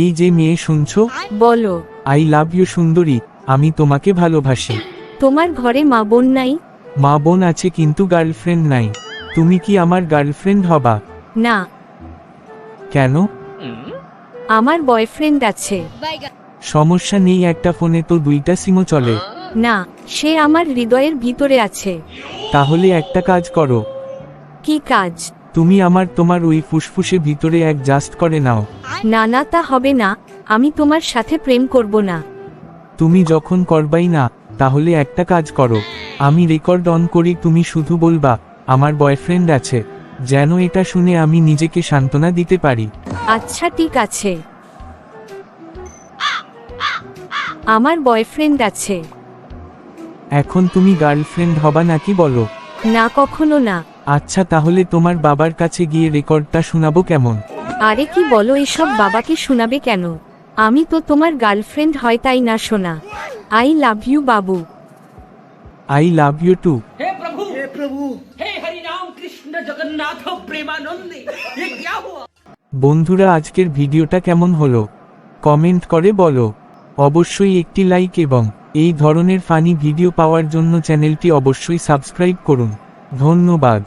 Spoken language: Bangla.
এই যে মেয়ে শুনছো, বলো। আই লাভ ইউ সুন্দরী, আমি তোমাকে ভালোবাসি। তোমার ঘরে মা বোন নাই? মা বোন আছে কিন্তু গার্লফ্রেন্ড নাই। তুমি কি আমার গার্লফ্রেন্ড হবা? না, কেন? আমার বয়ফ্রেন্ড আছে। সমস্যা নেই, একটা ফোনে তো দুইটা সিমও চলে। না, সে আমার হৃদয়ের ভিতরে আছে। তাহলে একটা কাজ করো, কি কাজ? তুমি তোমার ওই ফুসফুসে ভিতরে এক জাস্ট করে নাও। না না, তা হবে না। আমি তোমার সাথে প্রেম করব না। তুমি যখন করবাই না, তাহলে একটা কাজ করো, আমি রেকর্ড অন করি, তুমি শুধু বলবা আমার বয়ফ্রেন্ড আছে, যেন এটা শুনে আমি নিজেকে সান্ত্বনা দিতে পারি। আচ্ছা ঠিক আছে। আমার বয়ফ্রেন্ড আছে। এখন তুমি গার্লফ্রেন্ড হবা নাকি বলো? না, কখনো না। আচ্ছা, তাহলে তোমার বাবার কাছে গিয়ে রেকর্ডটা শোনাবো কেমন? আরে কি বলো এসব, বাবাকে শোনাবে কেন? আমি তো তোমার গার্লফ্রেন্ড হয় তাই না শোনা। আই লাভ ইউ বাবু। I love you too. हे प्रभु हे हरि राम कृष्ण जगन्नाथ प्रेमानंद ये क्या हुआ। বন্ধুরা, আজকের ভিডিওটা কেমন হলো কমেন্ট করে বলো। অবশ্যই একটি লাইক এবং এই ধরনের ফানি ভিডিও পাওয়ার জন্য চ্যানেলটি অবশ্যই সাবস্ক্রাইব করুন। ধন্যবাদ।